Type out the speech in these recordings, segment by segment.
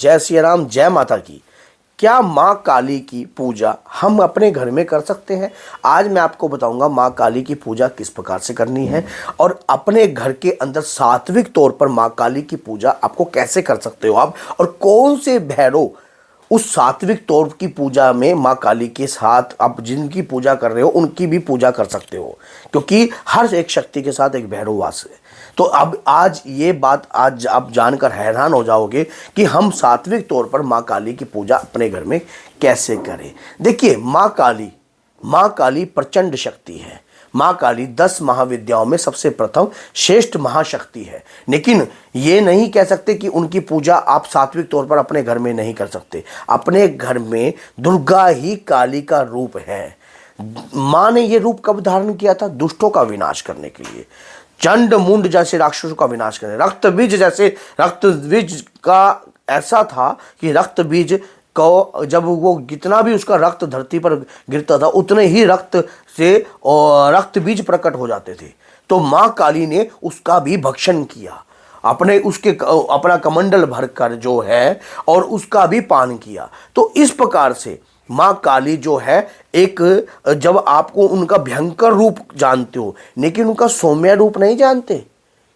जय सिया राम, जय माता की। क्या माँ काली की पूजा हम अपने घर में कर सकते हैं? आज मैं आपको बताऊंगा माँ काली की पूजा किस प्रकार से करनी है और अपने घर के अंदर सात्विक तौर पर माँ काली की पूजा आपको कैसे कर सकते हो आप, और कौन से भैरव उस सात्विक तौर की पूजा में माँ काली के साथ आप जिनकी पूजा कर रहे हो उनकी भी पूजा कर सकते हो, क्योंकि हर एक शक्ति के साथ एक भैरव वास है। तो अब आज ये बात आज आप जानकर हैरान हो जाओगे कि हम सात्विक तौर पर माँ काली की पूजा अपने घर में कैसे करें। देखिए, माँ काली प्रचंड शक्ति है। माँ काली 10 महाविद्याओं में सबसे प्रथम श्रेष्ठ महाशक्ति है, लेकिन ये नहीं कह सकते कि उनकी पूजा आप सात्विक तौर पर अपने घर में नहीं कर सकते। अपने घर में दुर्गा ही काली का रूप है। माँ ने ये रूप कब धारण किया था? दुष्टों का विनाश करने के लिए, चंड मुंड जैसे राक्षसों का विनाश करने, रक्त बीज जैसे, रक्त बीज का ऐसा था कि रक्त बीज को जब वो जितना भी उसका रक्त धरती पर गिरता था उतने ही रक्त से और रक्त बीज प्रकट हो जाते थे। तो माँ काली ने उसका भी भक्षण किया, अपने उसके अपना कमंडल भरकर जो है और उसका भी पान किया। तो इस प्रकार से माँ काली जो है एक, जब आपको उनका भयंकर रूप जानते हो लेकिन उनका सौम्य रूप नहीं जानते।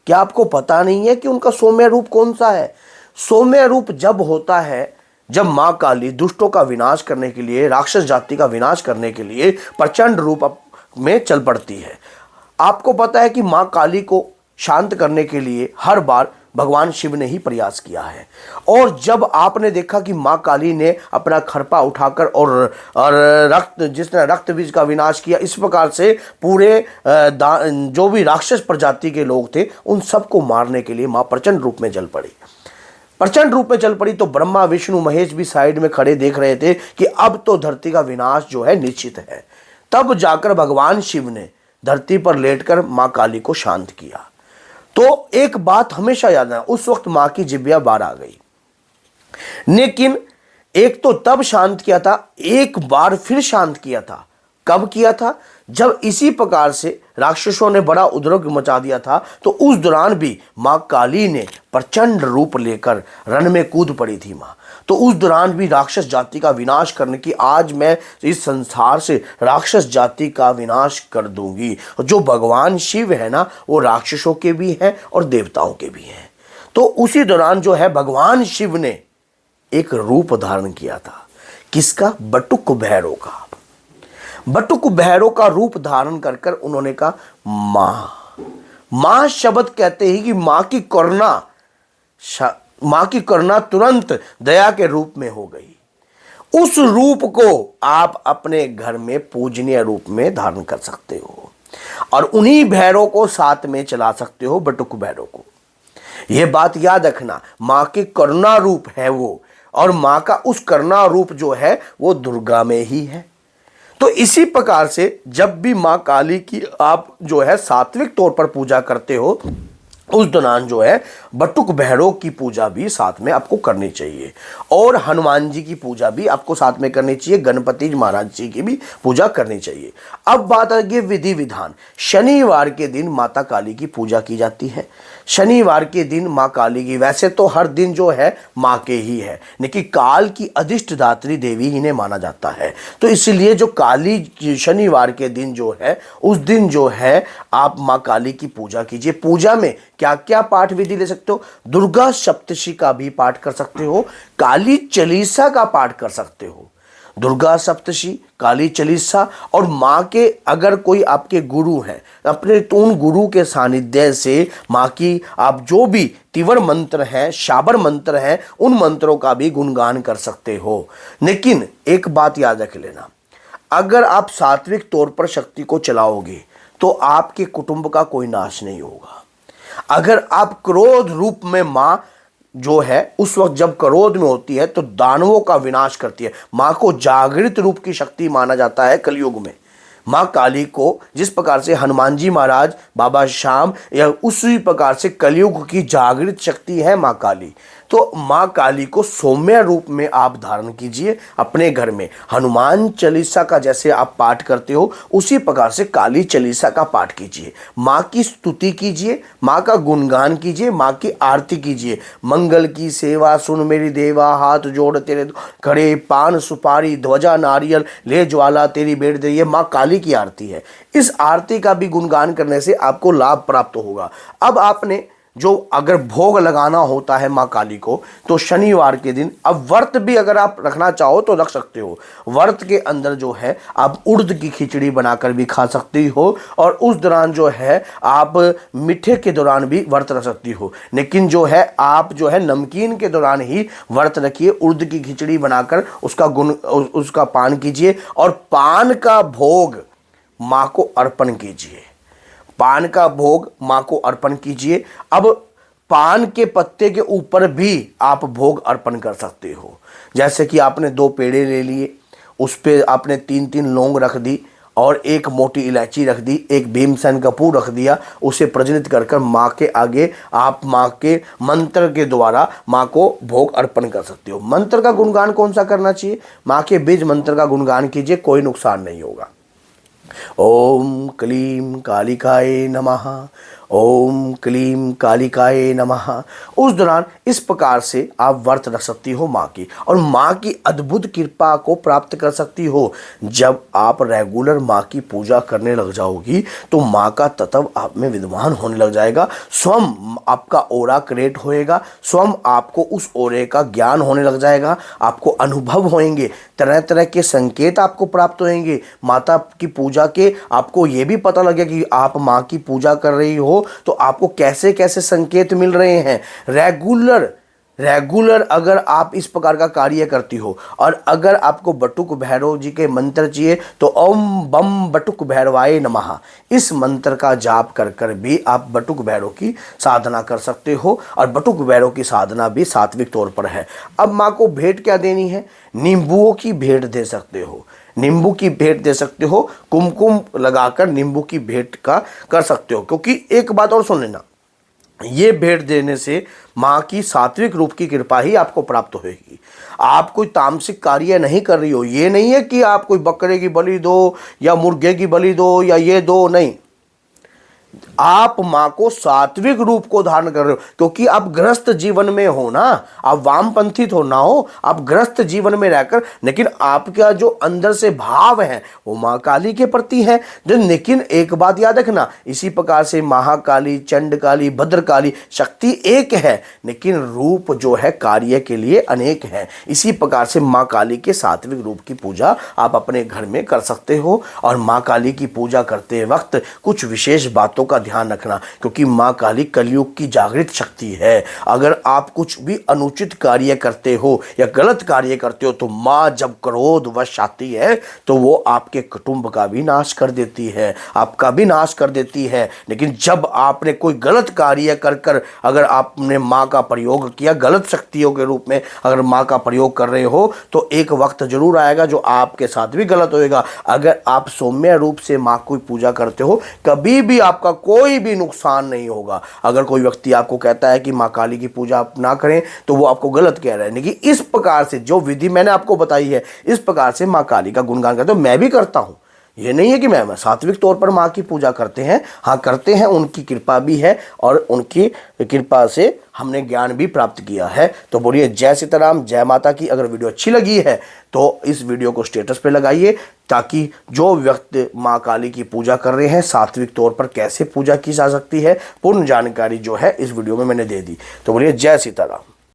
क्या आपको पता नहीं है कि उनका सौम्य रूप कौन सा है? सौम्य रूप जब होता है जब माँ काली दुष्टों का विनाश करने के लिए, राक्षस जाति का विनाश करने के लिए प्रचंड रूप में चल पड़ती है। आपको पता है कि माँ काली को शांत करने के लिए हर बार भगवान शिव ने ही प्रयास किया है। और जब आपने देखा कि माँ काली ने अपना खरपा उठाकर और रक्त, जिसने रक्त बीज का विनाश किया, इस प्रकार से पूरे जो भी राक्षस प्रजाति के लोग थे उन सबको मारने के लिए माँ प्रचंड रूप में चल पड़ी। तो ब्रह्मा विष्णु महेश भी साइड में खड़े देख रहे थे कि अब तो धरती का विनाश जो है निश्चित है। तब जाकर भगवान शिव ने धरती पर लेटकर माँ काली को शांत किया। तो एक बात हमेशा याद रखना, उस वक्त मां की जिब्या बाहर आ गई, लेकिन एक तो तब शांत किया था, एक बार फिर शांत किया था। कब किया था? जब इसी प्रकार से राक्षसों ने बड़ा उद्योग मचा दिया था, तो उस दौरान भी मां काली ने प्रचंड रूप लेकर रण में कूद पड़ी थी मां। तो उस दौरान भी राक्षस जाति का विनाश करने की, आज मैं इस संसार से राक्षस जाति का विनाश कर दूंगी। जो भगवान शिव है ना, वो राक्षसों के भी हैं और देवताओं के भी हैं। तो उसी दौरान जो है भगवान शिव ने एक रूप धारण किया था। किसका? बटुक भैरव का। बटुक भैरव का रूप धारण कर कर उन्होंने कहा मां शब्द कहते ही कि मां की करुणा तुरंत दया के रूप में हो गई। उस रूप को आप अपने घर में पूजनीय रूप में धारण कर सकते हो और उन्हीं भैरव को साथ में चला सकते हो, बटुक भैरव को। यह बात याद रखना, मां के करुणा रूप है वो, और मां का उस करुणा रूप जो है वो दुर्गा में ही है। तो इसी प्रकार से जब भी मां काली की आप जो है सात्विक तौर पर पूजा करते हो, उस दौरान जो है बटुक भैरव की पूजा भी साथ में आपको करनी चाहिए, और हनुमान जी की पूजा भी आपको साथ में करनी चाहिए, गणपति महाराज जी की भी पूजा करनी चाहिए। अब बात आ गई विधि विधान। शनिवार के दिन माता काली की पूजा की जाती है। शनिवार के दिन माँ काली की, वैसे तो हर दिन जो है माँ के ही है, लेकिन काल की अधिष्ठदात्री देवी इन्हें माना जाता है। तो इसलिए जो काली शनिवार के दिन जो है, उस दिन जो है आप माँ काली की पूजा कीजिए। पूजा में क्या क्या पाठ विधि ले सकते हो? दुर्गा सप्तशी का भी पाठ कर सकते हो, काली चालीसा का पाठ कर सकते हो। दुर्गा सप्तशी, काली चालीसा, और माँ के अगर कोई आपके गुरु हैं अपने, तो उन गुरु के सानिध्य से माँ की आप जो भी तिवर मंत्र हैं, शाबर मंत्र हैं, उन मंत्रों का भी गुणगान कर सकते हो। लेकिन एक बात याद रख लेना, अगर आप सात्विक तौर पर शक्ति को चलाओगे तो आपके कुटुंब का कोई नाश नहीं होगा। अगर आप क्रोध रूप में माँ जो है उस वक्त जब क्रोध में होती है तो दानवों का विनाश करती है। माँ को जागृत रूप की शक्ति माना जाता है कलयुग में। माँ काली को जिस प्रकार से हनुमान जी महाराज, बाबा श्याम, या उसी प्रकार से कलयुग की जागृत शक्ति है माँ काली। तो माँ काली को सौम्य रूप में आप धारण कीजिए अपने घर में। हनुमान चालीसा का जैसे आप पाठ करते हो उसी प्रकार से काली चालीसा का पाठ कीजिए। माँ की स्तुति कीजिए, माँ का गुणगान कीजिए, माँ की आरती कीजिए। मंगल की सेवा सुन मेरी देवा, हाथ जोड़ तेरे खड़े, पान सुपारी ध्वजा नारियल ले ज्वाला तेरी बेट दे। ये माँ काली की आरती है। इस आरती का भी गुणगान करने से आपको लाभ प्राप्त होगा। अब आपने जो अगर भोग लगाना होता है माँ काली को तो शनिवार के दिन, अब व्रत भी अगर आप रखना चाहो तो रख सकते हो। व्रत के अंदर जो है आप उड़द की खिचड़ी बनाकर भी खा सकती हो और उस दौरान जो है आप मीठे के दौरान भी व्रत रख सकती हो। लेकिन जो है आप जो है नमकीन के दौरान ही व्रत रखिए। उड़द की खिचड़ी बनाकर उसका पान कीजिए और पान का भोग माँ को अर्पण कीजिए। पान का भोग माँ को अर्पण कीजिए। अब पान के पत्ते के ऊपर भी आप भोग अर्पण कर सकते हो। जैसे कि आपने 2 पेड़े ले लिए, उस पे आपने 3-3 लौंग रख दी और 1 मोटी इलायची रख दी, 1 भीमसेन कपूर रख दिया। उसे प्रज्वलित कर माँ के आगे आप माँ के मंत्र के द्वारा माँ को भोग अर्पण कर सकते हो। मंत्र का गुणगान कौन सा करना चाहिए? माँ के बीज मंत्र का गुणगान कीजिए, कोई नुकसान नहीं होगा। ओम क्लीं कालिकाय नमः, ओम क्लीं कालिकाय नमः। उस दौरान इस प्रकार से आप व्रत रख सकती हो माँ की, और माँ की अद्भुत कृपा को प्राप्त कर सकती हो। जब आप रेगुलर माँ की पूजा करने लग जाओगी तो माँ का तत्व आप में विद्यमान होने लग जाएगा। स्वयं आपका ओरा क्रिएट होएगा, स्वयं आपको उस ओरे का ज्ञान होने लग जाएगा, आपको अनुभव होंगे, तरह तरह के संकेत आपको प्राप्त होंगे। माता की पूजा के आपको ये भी पता लगेगा कि आप माँ की पूजा कर रही हो तो आपको कैसे कैसे संकेत मिल रहे हैं। रेगुलर अगर आप इस प्रकार का कार्य करती हो, और अगर आपको बटुक भैरव जी के मंत्र चाहिए तो ओम बम बटुक भैरवाय नमः, इस मंत्र का जाप कर कर भी आप बटुक भैरव की साधना कर सकते हो। और बटुक भैरव की साधना भी सात्विक तौर पर है। अब माँ को भेंट क्या देनी है? नींबुओं की भेंट दे सकते हो, नींबू की भेंट दे सकते हो, कुमकुम लगाकर नींबू की भेंट का कर सकते हो। क्योंकि एक बात और सुन लेना, ये भेंट देने से माँ की सात्विक रूप की कृपा ही आपको प्राप्त होगी। आप कोई तामसिक कार्य नहीं कर रही हो। ये नहीं है कि आप कोई बकरे की बलि दो या मुर्गे की बलि दो या ये दो, नहीं। आप माँ को सात्विक रूप को धारण कर रहे हो, क्योंकि आप गृहस्थ जीवन में हो ना, आप वामपंथी तो ना हो, आप गृहस्थ जीवन में रहकर, लेकिन आपका जो अंदर से भाव है वो माँ काली के प्रति है। लेकिन एक बात याद रखना, इसी प्रकार से महाकाली, चंडकाली, भद्रकाली शक्ति एक है, लेकिन रूप जो है कार्य के लिए अनेक है। इसी प्रकार से माँ काली के सात्विक रूप की पूजा आप अपने घर में कर सकते हो। और माँ काली की पूजा करते वक्त कुछ विशेष बातों का ध्यान रखना, क्योंकि माँ काली कलयुग की जागृत शक्ति है। अगर आप कुछ भी अनुचित कार्य करते हो या गलत कार्य करते हो तो माँ जब क्रोधवश आती है तो वो आपके कुटुंब का भी नाश कर देती है, आपका भी नाश कर देती है। लेकिन जब आपने कोई गलत कार्य कर कर अगर आपने माँ का प्रयोग किया, गलत शक्तियों के रूप में अगर माँ का प्रयोग कर रहे हो, तो एक वक्त जरूर आएगा जो आपके साथ भी गलत होएगा। अगर आप सौम्य रूप से माँ की पूजा करते हो, कभी भी आपका कोई भी नुकसान नहीं होगा। अगर कोई व्यक्ति आपको कहता है कि माँ काली की पूजा आप ना करें तो वो आपको गलत कह रहा है। लेकिन इस प्रकार से जो विधि मैंने आपको बताई है, इस प्रकार से माँ काली का गुणगान करते हो, मैं भी करता हूँ। ये नहीं है कि मैं सात्विक तौर पर माँ की पूजा करते हैं, हाँ करते हैं, उनकी कृपा भी है और उनकी कृपा से हमने ज्ञान भी प्राप्त किया है। तो बोलिए जय सीताराम, जय माता की। अगर वीडियो अच्छी लगी है तो इस वीडियो को स्टेटस पे लगाइए, ताकि जो व्यक्ति माँ काली की पूजा कर रहे हैं सात्विक तौर पर कैसे पूजा की जा सकती है, पूर्ण जानकारी जो है इस वीडियो में मैंने दे दी। तो बोलिए जय सीताराम।